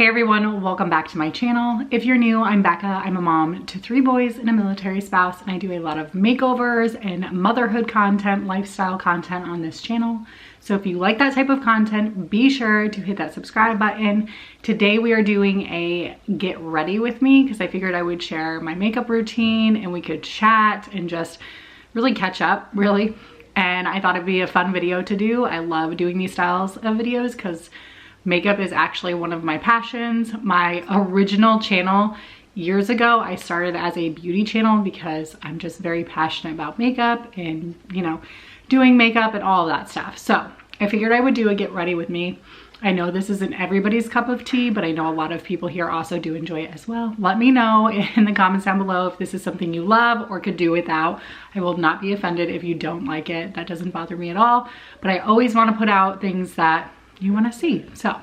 Hey everyone, welcome back to my channel. If you're new, I'm Becca. I'm a mom to 3 boys and a military spouse, and I do a lot of makeovers and motherhood content, lifestyle content on this channel. So if you like that type of content, be sure to hit that subscribe button. Today we are doing a get ready with me because I figured I would share my makeup routine and we could chat and just really catch up, really. And I thought it'd be a fun video to do. I love doing these styles of videos because makeup is actually one of my passions. My original channel years ago, I started as a beauty channel because I'm just very passionate about makeup and, you know, doing makeup and all of that stuff. So I figured I would do a get ready with me. I know this isn't everybody's cup of tea, but I know a lot of people here also do enjoy it as well. Let me know in the comments down below if this is something you love or could do without. I will not be offended if you don't like it. That doesn't bother me at all. But I always want to put out things that you want to see. So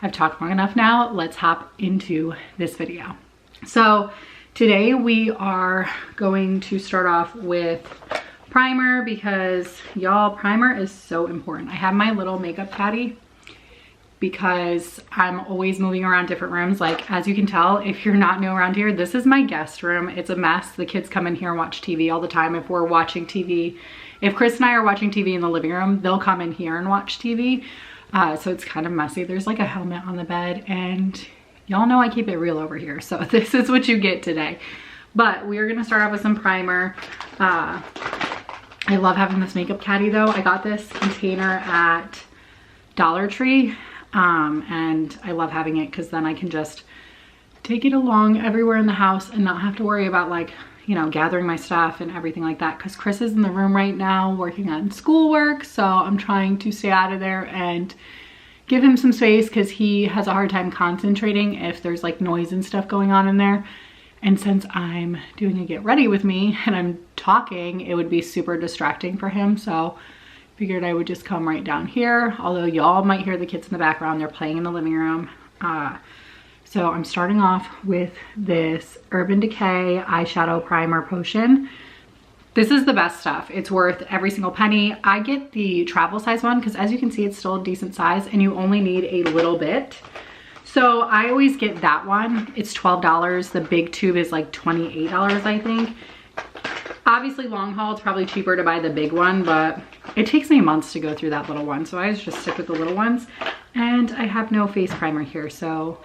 I've talked long enough now. Let's hop into this video. So today we are going to start off with primer because y'all, primer is so important. I have my little makeup caddy because I'm always moving around different rooms. Like, as you can tell, if you're not new around here, this is my guest room. It's a mess. The kids come in here and watch TV all the time. If we're watching TV, if Chris and I are watching TV in the living room, they'll come in here and watch TV. So it's kind of messy. There's like a helmet on the bed and y'all know I keep it real over here. So this is what you get today. But we are going to start off with some primer. I love having this makeup caddy though. I got this container at Dollar Tree. And I love having it because then I can just take it along everywhere in the house and not have to worry about, like, you know, gathering my stuff and everything like that, because Chris is in the room right now working on schoolwork, so I'm trying to stay out of there and give him some space because he has a hard time concentrating if there's like noise and stuff going on in there. And since I'm doing a get ready with me and I'm talking, it would be super distracting for him, so figured I would just come right down here, although y'all might hear the kids in the background. They're playing in the living room. So I'm starting off with this Urban Decay eyeshadow primer potion. This is the best stuff. It's worth every single penny. I get the travel size one because, as you can see, it's still a decent size and you only need a little bit. So I always get that one. It's $12. The big tube is like $28, I think. Obviously, long haul, it's probably cheaper to buy the big one, but it takes me months to go through that little one. So I just stick with the little ones. And I have no face primer here, so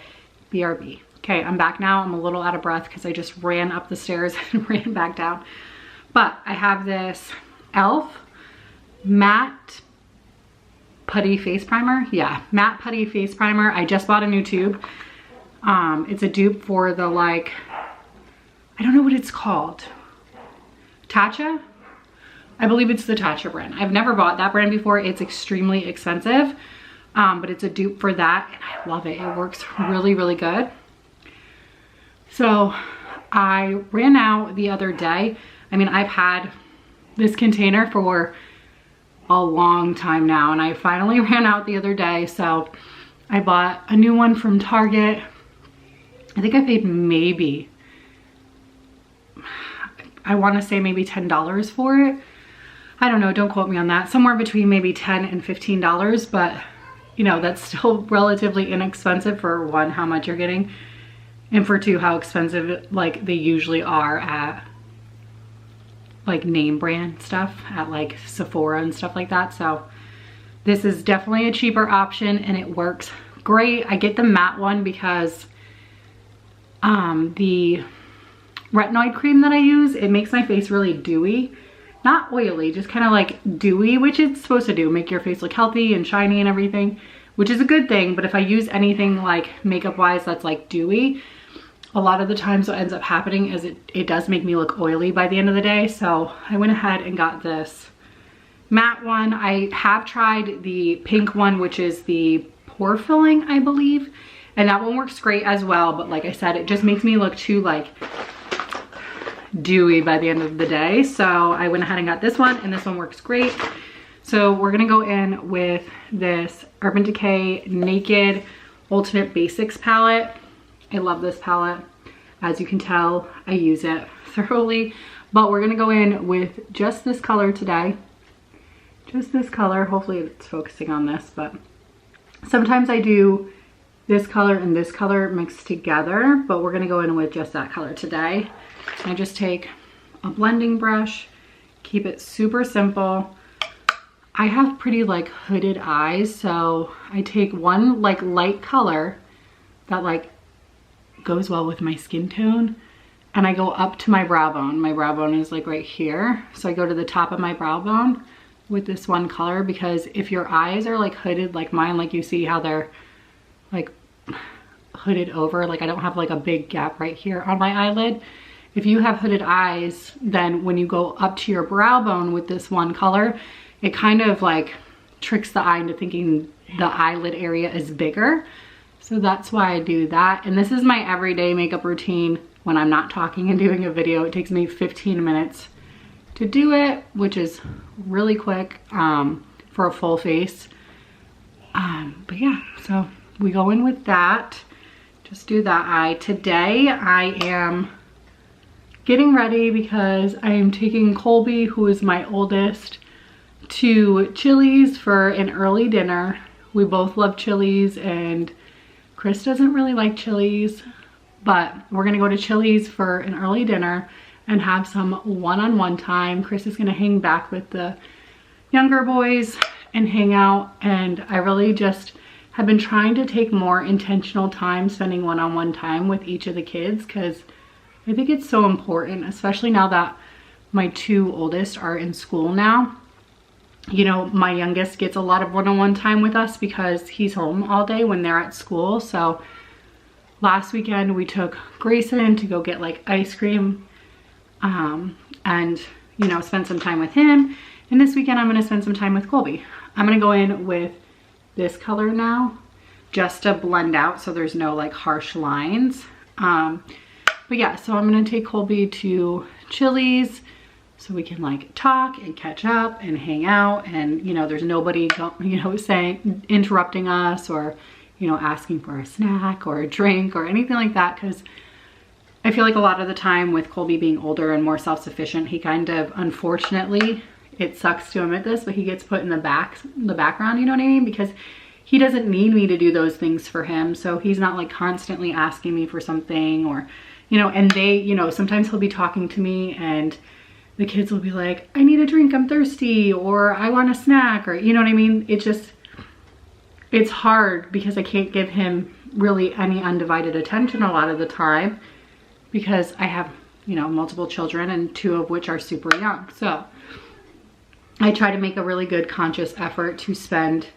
BRB. Okay, I'm back now. I'm a little out of breath because I just ran up the stairs and ran back down. But I have this e.l.f. matte putty face primer. Yeah, matte putty face primer. I just bought a new tube. It's a dupe for the, like, I don't know what it's called. Tatcha? I believe it's the Tatcha brand. I've never bought that brand before. It's extremely expensive, but it's a dupe for that and I love it. It works really, really good. So I ran out the other day. I mean, I've had this container for a long time now and I finally ran out the other day. So I bought a new one from Target. I think I paid maybe, I want to say maybe $10 for it. I don't know, don't quote me on that. Somewhere between maybe $10 and $15, but you know, that's still relatively inexpensive for one, how much you're getting, and for two, how expensive like they usually are at like name brand stuff at like Sephora and stuff like that. So this is definitely a cheaper option and it works great. I get the matte one because the retinoid cream that I use, it makes my face really dewy. Not oily, just kind of like dewy, which it's supposed to do, make your face look healthy and shiny and everything, which is a good thing. But if I use anything like makeup wise that's like dewy, a lot of the times what ends up happening is it does make me look oily by the end of the day. So I went ahead and got this matte one. I have tried the pink one, which is the pore filling, I believe, and that one works great as well. But like I said, it just makes me look too like dewy by the end of the day. So I went ahead and got this one and this one works great. So we're gonna go in with this Urban Decay Naked Ultimate Basics palette. I love this palette. As you can tell, I use it thoroughly, but we're gonna go in with just this color today. Just this color. Hopefully it's focusing on this, but sometimes I do this color and this color mixed together, but we're gonna go in with just that color today. I just take a blending brush, keep it super simple. I have pretty like hooded eyes, so I take one like light color that like goes well with my skin tone, and I go up to my brow bone. My brow bone is like right here, so I go to the top of my brow bone with this one color, because if your eyes are like hooded like mine, like you see how they're like hooded over, like I don't have like a big gap right here on my eyelid. If you have hooded eyes, then when you go up to your brow bone with this one color, it kind of like tricks the eye into thinking the eyelid area is bigger. So that's why I do that. And this is my everyday makeup routine when I'm not talking and doing a video. It takes me 15 minutes to do it, which is really quick for a full face. But yeah, so we go in with that. Just do that eye. Today I am getting ready because I am taking Colby, who is my oldest, to Chili's for an early dinner. We both love Chili's, and Chris doesn't really like Chili's, but we're gonna go to Chili's for an early dinner and have some one-on-one time. Chris is gonna hang back with the younger boys and hang out, and I really just have been trying to take more intentional time spending one-on-one time with each of the kids, because I think it's so important, especially now that my two oldest are in school now. You know, my youngest gets a lot of one-on-one time with us because he's home all day when they're at school. So last weekend we took Grayson to go get like ice cream and, you know, spend some time with him. And this weekend I'm gonna spend some time with Colby. I'm gonna go in with this color now just to blend out so there's no like harsh lines. But yeah, so I'm gonna take Colby to Chili's so we can like talk and catch up and hang out, and you know, there's nobody, you know, saying, interrupting us, or you know, asking for a snack or a drink or anything like that, because I feel like a lot of the time with Colby being older and more self-sufficient, he kind of, unfortunately, it sucks to admit this, but he gets put in the background, you know what I mean? Because he doesn't need me to do those things for him, so he's not like constantly asking me for something, or you know, and they, you know, sometimes he'll be talking to me and the kids will be like, I need a drink, I'm thirsty, or I want a snack, or you know what I mean? It just, it's hard because I can't give him really any undivided attention a lot of the time because I have, you know, multiple children, and two of which are super young. So I try to make a really good conscious effort to spend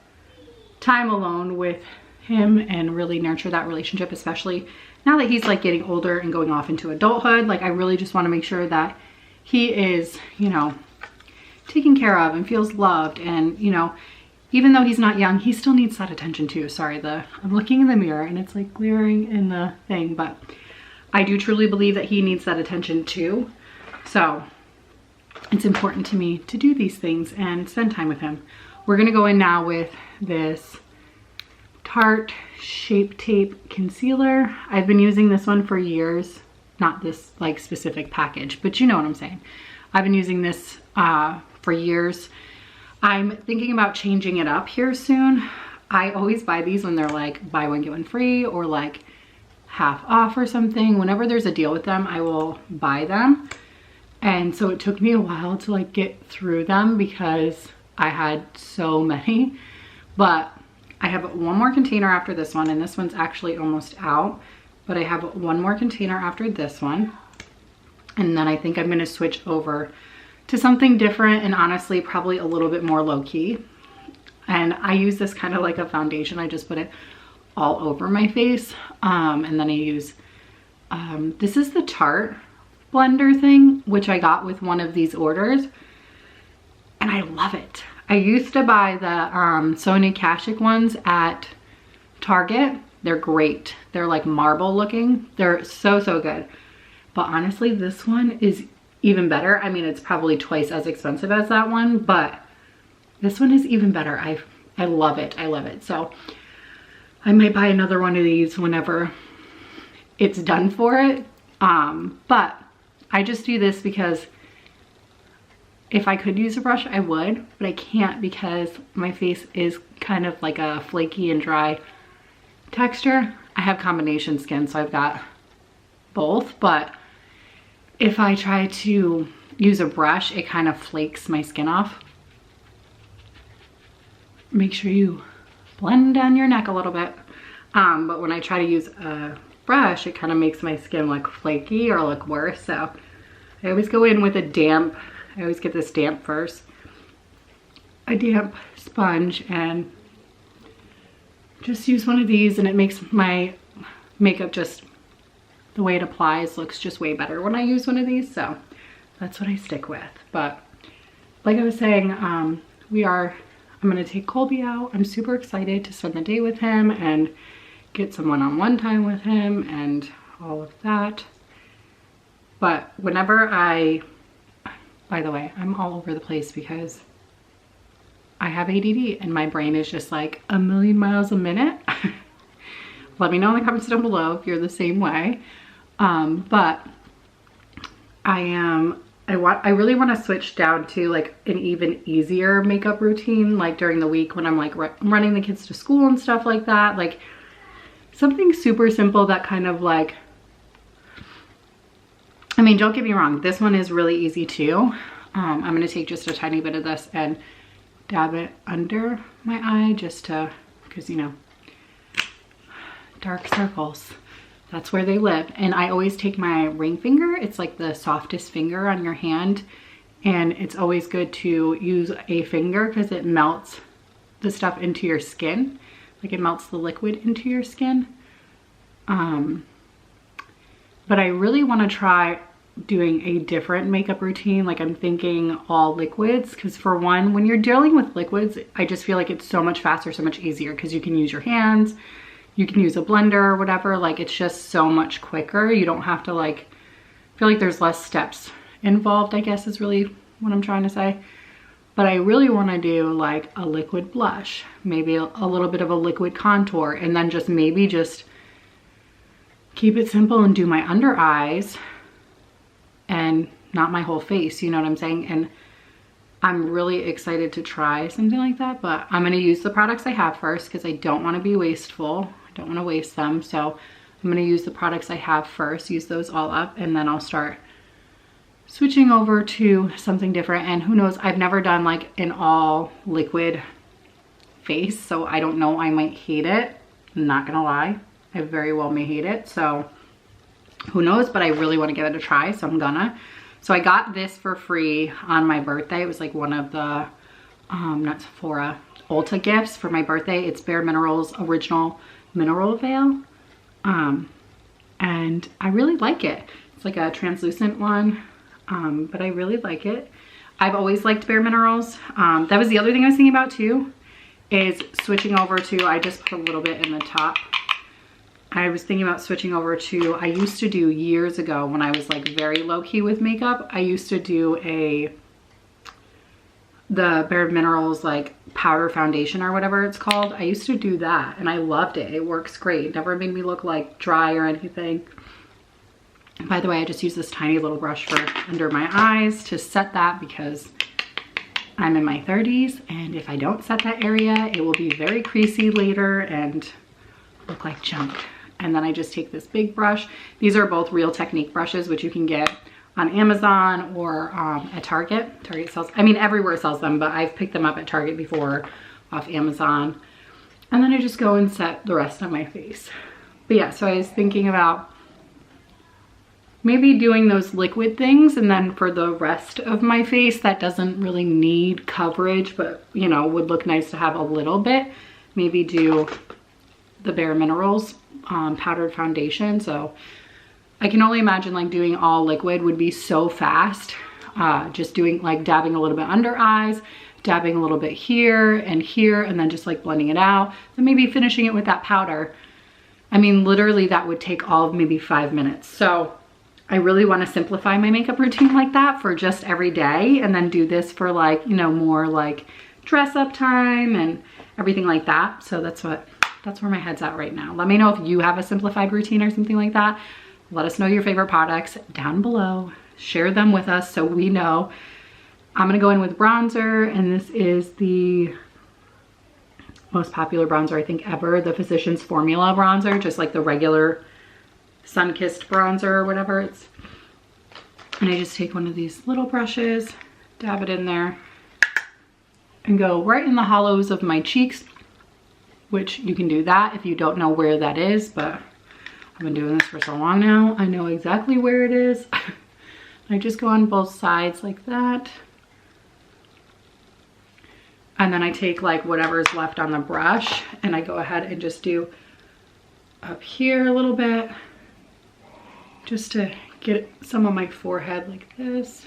time alone with him and really nurture that relationship, especially now that he's like getting older and going off into adulthood. Like I really just want to make sure that he is, you know, taken care of and feels loved. And, you know, even though he's not young, he still needs that attention too. Sorry, I'm looking in the mirror and it's like glaring in the thing, but I do truly believe that he needs that attention too. So it's important to me to do these things and spend time with him. We're gonna go in now with this Tarte Shape Tape Concealer. I've been using this one for years. Not this like specific package, but you know what I'm saying. I've been using this for years. I'm thinking about changing it up here soon. I always buy these when they're like buy one get one free, or like half off or something. Whenever there's a deal with them, I will buy them. And so it took me a while to like get through them because I had so many. But I have one more container after this one, and this one's actually almost out. But I have one more container after this one. And then I think I'm gonna switch over to something different, and honestly, probably a little bit more low-key. And I use this kind of like a foundation. I just put it all over my face. And then I use, this is the Tarte Blender thing, which I got with one of these orders. And I love it. I used to buy the Sonia Kashuk ones at Target. They're great. They're like marble looking. They're so, so good. But honestly, this one is even better. I mean, it's probably twice as expensive as that one, but this one is even better. I love it. I love it. So I might buy another one of these whenever it's done for it. But I just do this because if I could use a brush, I would, but I can't because my face is kind of like a flaky and dry texture. I have combination skin, so I've got both, but if I try to use a brush, it kind of flakes my skin off. Make sure you blend down your neck a little bit. But when I try to use a brush, it kind of makes my skin look flaky or look worse. So I always go in with a damp, I always get this damp first, a damp sponge, and just use one of these, and it makes my makeup just, the way it applies looks just way better when I use one of these. So that's what I stick with. But like I was saying, I'm gonna take Colby out. I'm super excited to spend the day with him and get some one-on-one time with him and all of that. But whenever by the way, I'm all over the place because I have ADD and my brain is just like a million miles a minute. Let me know in the comments down below if you're the same way. But I really want to switch down to like an even easier makeup routine, like during the week when I'm like running the kids to school and stuff like that. Like something super simple that kind of like, I mean, don't get me wrong, this one is really easy too. I'm going to take just a tiny bit of this and dab it under my eye just to, because you know, dark circles, that's where they live. And I always take my ring finger. It's like the softest finger on your hand, and it's always good to use a finger because it melts the stuff into your skin, like it melts the liquid into your skin. But I really want to try doing a different makeup routine. Like I'm thinking all liquids, because for one, when you're dealing with liquids, I just feel like it's so much faster, so much easier, because you can use your hands, you can use a blender or whatever. Like it's just so much quicker. You don't have to like, feel like there's less steps involved, I guess is really what I'm trying to say. But I really want to do like a liquid blush, maybe a little bit of a liquid contour, and then just maybe just keep it simple and do my under eyes and not my whole face, you know what I'm saying? And I'm really excited to try something like that, but I'm gonna use the products I have first because I don't wanna be wasteful. I don't wanna waste them. So I'm gonna use the products I have first, use those all up, and then I'll start switching over to something different. And who knows, I've never done like an all liquid face, so I don't know, I might hate it. I'm not gonna lie, I very well may hate it. So who knows, but I really wanna give it a try, so I'm gonna. So I got this for free on my birthday. It was like one of the, not Sephora, Ulta gifts for my birthday. It's Bare Minerals Original Mineral Veil. And I really like it. It's like a translucent one, but I really like it. I've always liked Bare Minerals. That was the other thing I was thinking about too, is switching over to, I just put a little bit in the top. I was thinking about switching over to, I used to do years ago when I was like very low key with makeup, I used to do the Bare Minerals like powder foundation or whatever it's called. I used to do that and I loved it. It works great. It never made me look like dry or anything. By the way, I just use this tiny little brush for under my eyes to set that because I'm in my 30s, and if I don't set that area, it will be very creasy later and look like junk. And then I just take this big brush. These are both Real Technique brushes, which you can get on Amazon or at Target. Target sells, I mean, everywhere sells them, but I've picked them up at Target before off Amazon. And then I just go and set the rest on my face. But yeah, so I was thinking about maybe doing those liquid things, and then for the rest of my face that doesn't really need coverage, but you know, would look nice to have a little bit, maybe do the Bare Minerals powdered foundation. So I can only imagine like doing all liquid would be so fast. Just doing like dabbing a little bit under eyes, dabbing a little bit here, and then just like blending it out. Then maybe finishing it with that powder. I mean, literally that would take all of maybe 5 minutes. So I really want to simplify my makeup routine like that for just every day, and then do this for like, you know, more like dress up time and everything like that. So that's where my head's at right now. Let me know if you have a simplified routine or something like that. Let us know your favorite products down below. Share them with us so we know. I'm gonna go in with bronzer, and this is the most popular bronzer I think ever, the Physicians Formula bronzer, just like the regular sun-kissed bronzer or whatever. And I just take one of these little brushes, dab it in there, and go right in the hollows of my cheeks, which you can do that if you don't know where that is, but I've been doing this for so long now, I know exactly where it is. I just go on both sides like that. And then I take like whatever's left on the brush and I go ahead and just do up here a little bit, just to get some of my forehead like this.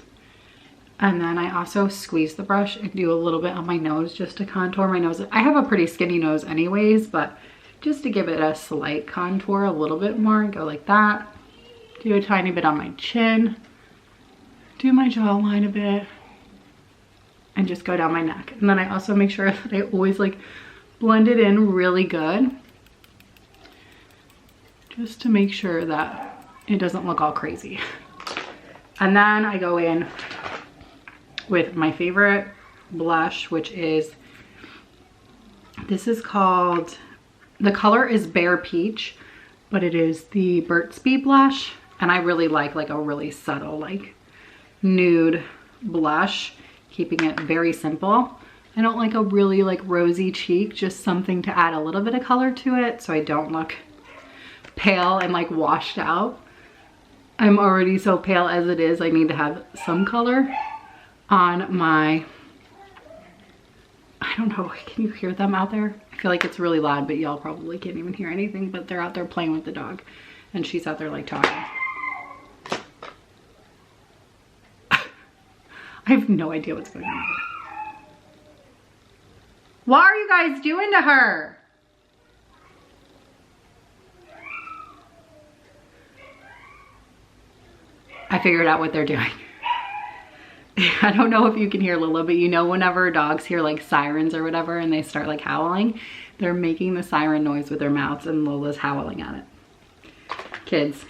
And then I also squeeze the brush and do a little bit on my nose just to contour my nose. I have a pretty skinny nose anyways, but just to give it a slight contour a little bit more, go like that. Do a tiny bit on my chin. Do my jawline a bit. And just go down my neck. And then I also make sure that I always like blend it in really good, just to make sure that it doesn't look all crazy. And then I go in with my favorite blush, which is, this is called, the color is Bare Peach, but it is the Burt's Bee blush. And I really like a really subtle, like nude blush, keeping it very simple. I don't like a really like rosy cheek, just something to add a little bit of color to it so I don't look pale and like washed out. I'm already so pale as it is. I need to have some color on my, I don't know, can you hear them out there? I feel like it's really loud, but y'all probably can't even hear anything, but they're out there playing with the dog and she's out there like talking. I have no idea what's going on. What are you guys doing to her? I figured out what they're doing. I don't know if you can hear Lila, but you know whenever dogs hear like sirens or whatever and they start like howling, they're making the siren noise with their mouths and Lola's howling at it. Kids.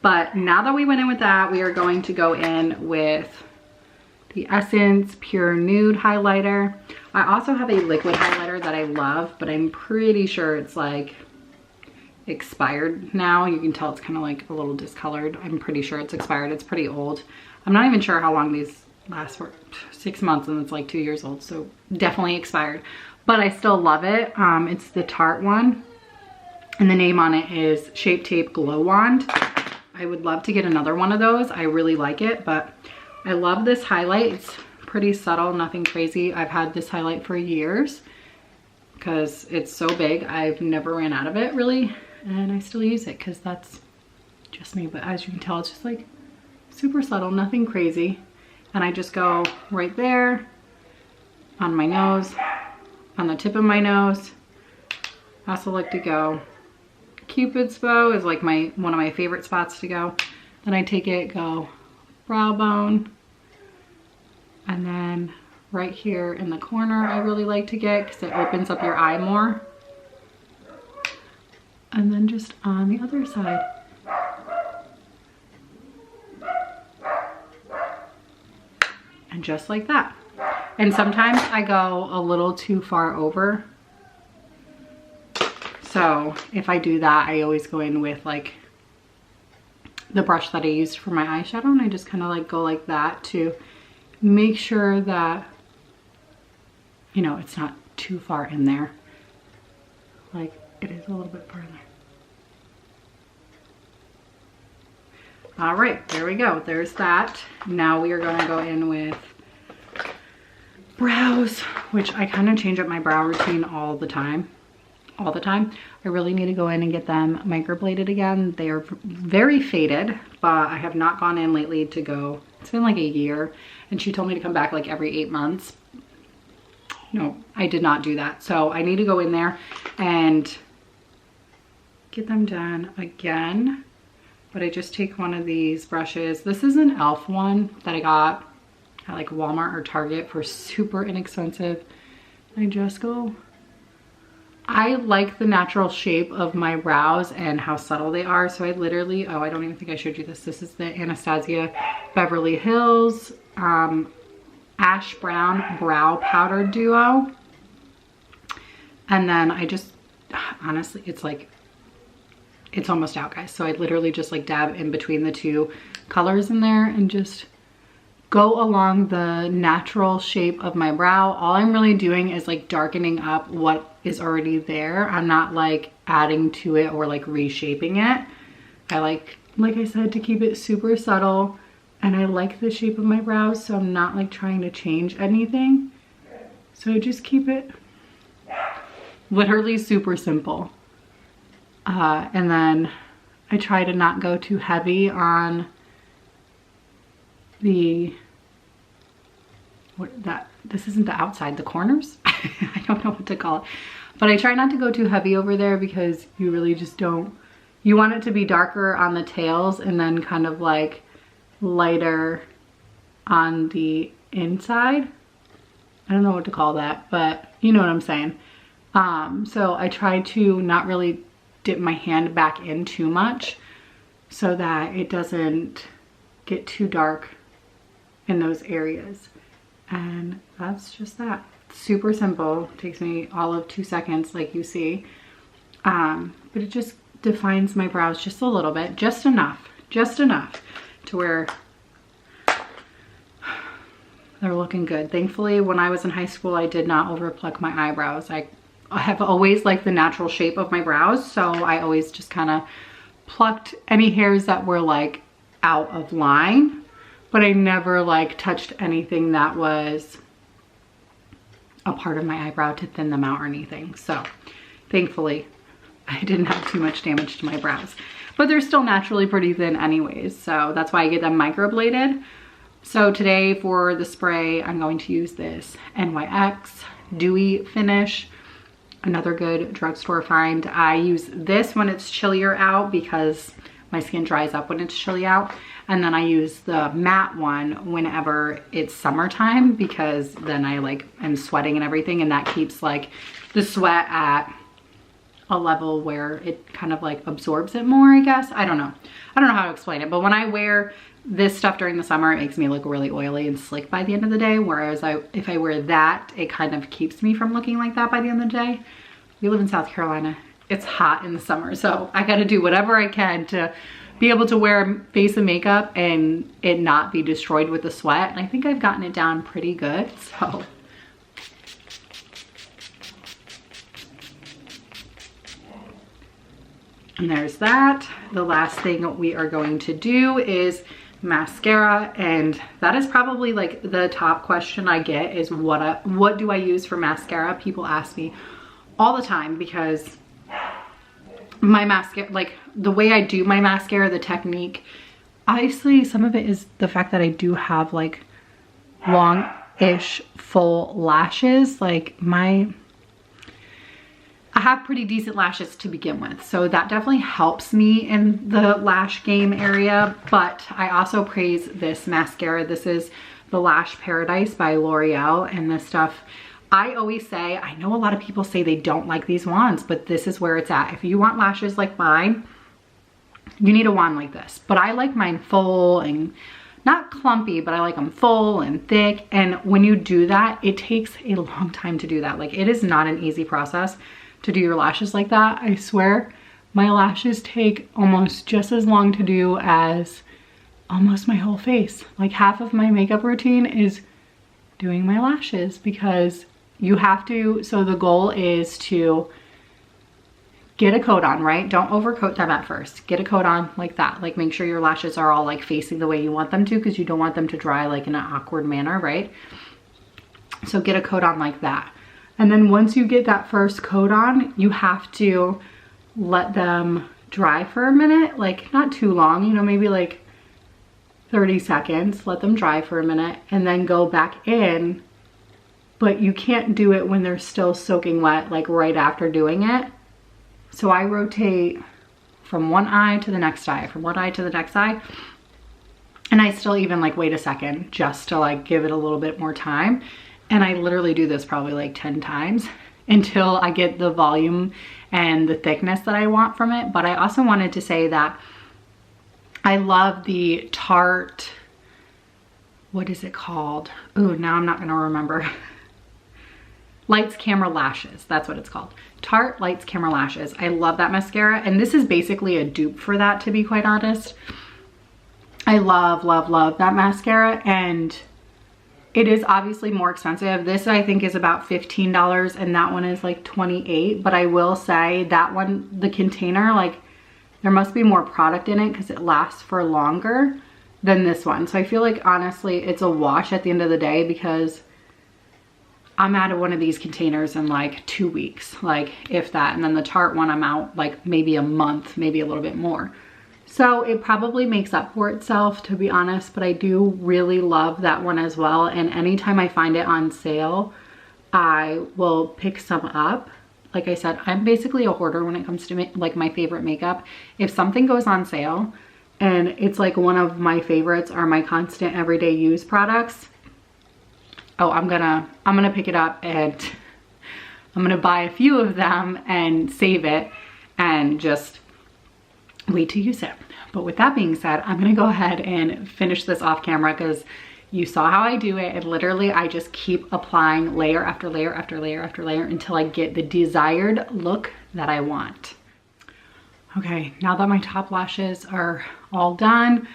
But now that we went in with that, we are going to go in with the Essence Pure Nude highlighter. I also have a liquid highlighter that I love, but I'm pretty sure it's like expired now. You can tell it's kind of like a little discolored. I'm pretty sure it's expired. It's pretty old. I'm not even sure how long these last for. 6 months and it's like 2 years old, so definitely expired. But I still love it. It's the Tarte one, and the name on it is Shape Tape Glow Wand. I would love to get another one of those. I really like it, but I love this highlight. It's pretty subtle, nothing crazy. I've had this highlight for years because it's so big. I've never ran out of it really, and I still use it because that's just me. But as you can tell, it's just like super subtle, nothing crazy. And I just go right there on my nose, on the tip of my nose. I also like to go, Cupid's bow is like one of my favorite spots to go. Then I take it, go brow bone, and then right here in the corner I really like to get because it opens up your eye more. And then just on the other side. And just like that. And sometimes I go a little too far over. So if I do that, I always go in with like the brush that I used for my eyeshadow, and I just kind of like go like that to make sure that, you know, it's not too far in there. Like it is a little bit farther. All right, there we go. There's that. Now we are going to go in with brows, which I kind of change up my brow routine all the time. I really need to go in and get them microbladed again. They are very faded, but I have not gone in lately to go. It's been like a year, and she told me to come back like every 8 months. No, I did not do that. So I need to go in there and get them done again. But I just take one of these brushes. This is an e.l.f. one that I got at like Walmart or Target for super inexpensive. I just go, I like the natural shape of my brows and how subtle they are. So I literally, oh, I don't even think I showed you this. This is the Anastasia Beverly Hills Ash Brown Brow Powder Duo. And then I just, honestly, it's like, it's almost out, guys. So I literally just like dab in between the two colors in there and just go along the natural shape of my brow. All I'm really doing is like darkening up what is already there. I'm not like adding to it or like reshaping it. I like I said, to keep it super subtle, and I like the shape of my brows, so I'm not like trying to change anything. So I just keep it literally super simple. And then I try to not go too heavy on the, this isn't the outside, the corners? I don't know what to call it. But I try not to go too heavy over there because you really just don't, you want it to be darker on the tails and then kind of like lighter on the inside. I don't know what to call that, but you know what I'm saying. So I try to not really dip my hand back in too much so that it doesn't get too dark in those areas. And that's just that. Super simple. Takes me all of 2 seconds, like you see. But it just defines my brows just a little bit, just enough to where they're looking good. Thankfully, when I was in high school, I did not overpluck my eyebrows. I have always liked the natural shape of my brows, so I always just kind of plucked any hairs that were like out of line, but I never like touched anything that was a part of my eyebrow to thin them out or anything. So thankfully I didn't have too much damage to my brows, but they're still naturally pretty thin anyways, so that's why I get them microbladed. So today for the spray, I'm going to use this NYX Dewy Finish. Another good drugstore find. I use this when it's chillier out because my skin dries up when it's chilly out. And then I use the matte one whenever it's summertime because then I like am sweating and everything, and that keeps like the sweat at a level where it kind of like absorbs it more, I guess. I don't know how to explain it, but when I wear this stuff during the summer, it makes me look really oily and slick by the end of the day, whereas if I wear that, it kind of keeps me from looking like that by the end of the day. We live in South Carolina. It's hot in the summer, so I gotta do whatever I can to be able to wear face and makeup and it not be destroyed with the sweat. And I think I've gotten it down pretty good, so. And there's that. The last thing we are going to do is mascara, and that is probably like the top question I get is what do I use for mascara? People ask me all the time because my mascara, like the way I do my mascara, the technique, obviously some of it is the fact that I do have like long-ish full lashes. Like I have pretty decent lashes to begin with, so that definitely helps me in the lash game area. But I also praise this mascara. This is the Lash Paradise by L'Oreal, and this stuff, I always say, I know a lot of people say they don't like these wands, but this is where it's at. If you want lashes like mine, you need a wand like this. But I like mine full and not clumpy, but I like them full and thick. And when you do that, it takes a long time to do that. Like, it is not an easy process to do your lashes like that. I swear my lashes take almost just as long to do as almost my whole face. Like, half of my makeup routine is doing my lashes because you have to. So the goal is to get a coat on, right? Don't overcoat them at first. Get a coat on like that. Like, make sure your lashes are all like facing the way you want them to, because you don't want them to dry like in an awkward manner, right? So get a coat on like that. And then once you get that first coat on, you have to let them dry for a minute, like not too long, you know, maybe like 30 seconds, let them dry for a minute and then go back in. But you can't do it when they're still soaking wet, like right after doing it. So I rotate from one eye to the next eye, from one eye to the next eye. And I still even like wait a second just to like give it a little bit more time. And I literally do this probably like 10 times until I get the volume and the thickness that I want from it. But I also wanted to say that I love the Tarte, what is it called? Ooh, now I'm not gonna remember. Lights Camera Lashes. That's what it's called. Tarte Lights Camera Lashes. I love that mascara. And this is basically a dupe for that, to be quite honest. I love, love, love that mascara. And it is obviously more expensive. This I think is about $15 and that one is like $28. But I will say that one, the container, like there must be more product in it because it lasts for longer than this one. So I feel like honestly it's a wash at the end of the day because I'm out of one of these containers in like 2 weeks, like if that. And then the Tarte one I'm out like maybe a month, maybe a little bit more. So it probably makes up for itself, to be honest, but I do really love that one as well. And anytime I find it on sale, I will pick some up. Like I said, I'm basically a hoarder when it comes to like my favorite makeup. If something goes on sale and it's like one of my favorites or my constant everyday use products, oh, I'm gonna pick it up and I'm gonna buy a few of them and save it and just wait to use it. But with that being said, I'm gonna go ahead and finish this off camera because you saw how I do it. And literally I just keep applying layer after layer after layer after layer until I get the desired look that I want. Okay, now that my top lashes are all done,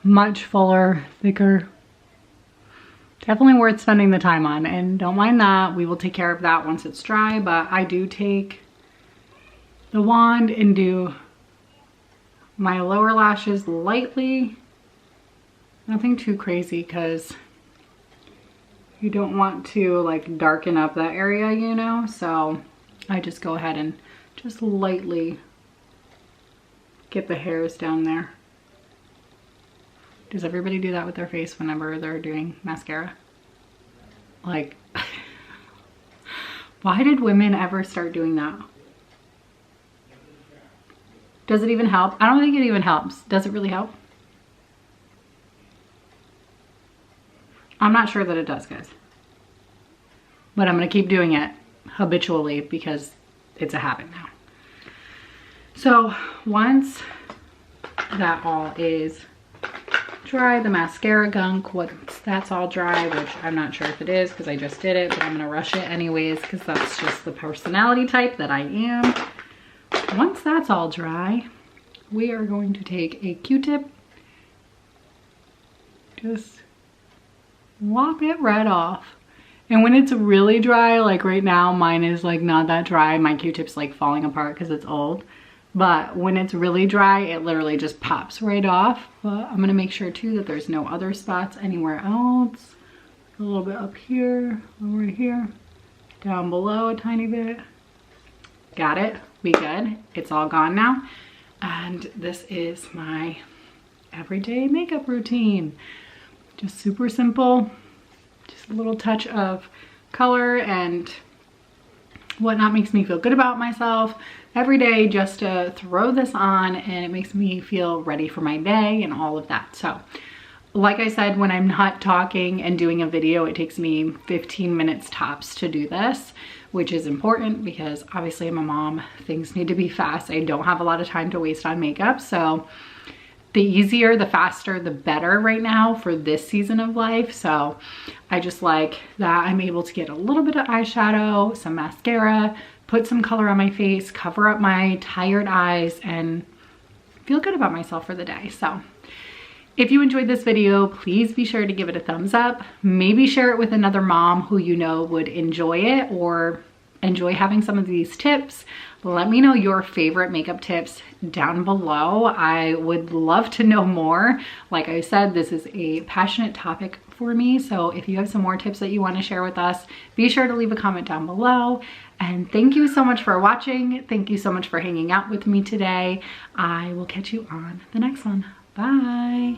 much fuller, thicker, definitely worth spending the time on, and don't mind that. We will take care of that once it's dry, but I do take the wand and do my lower lashes lightly. Nothing too crazy because you don't want to like darken up that area, you know? So I just go ahead and just lightly get the hairs down there. Does everybody do that with their face whenever they're doing mascara? Like, why did women ever start doing that? Does it even help? I don't think it even helps. Does it really help? I'm not sure that it does, guys. But I'm gonna keep doing it habitually because it's a habit now. So once that all is dry, the mascara gunk, once that's all dry, which I'm not sure if it is because I just did it, but I'm gonna rush it anyways because that's just the personality type that I am. Once that's all dry, we are going to take a Q-tip, just lop it right off. And when it's really dry, like right now, mine is like not that dry. My Q-tip's like falling apart because it's old. But when it's really dry, it literally just pops right off. But I'm gonna make sure too that there's no other spots anywhere else. A little bit up here, right here, down below a tiny bit. Got it, we good. It's all gone now. And this is my everyday makeup routine. Just super simple, just a little touch of color and whatnot makes me feel good about myself every day, just to throw this on, and it makes me feel ready for my day and all of that. So like I said, when I'm not talking and doing a video, it takes me 15 minutes tops to do this, which is important because obviously I'm a mom, things need to be fast. I don't have a lot of time to waste on makeup, so the easier, the faster, the better right now for this season of life. So I just like that I'm able to get a little bit of eyeshadow, some mascara, put some color on my face, cover up my tired eyes, and feel good about myself for the day. So if you enjoyed this video, please be sure to give it a thumbs up. Maybe share it with another mom who you know would enjoy it or enjoy having some of these tips. Let me know your favorite makeup tips down below. I would love to know more. Like I said, this is a passionate topic for me. So if you have some more tips that you want to share with us, be sure to leave a comment down below. And thank you so much for watching. Thank you so much for hanging out with me today. I will catch you on the next one. Bye.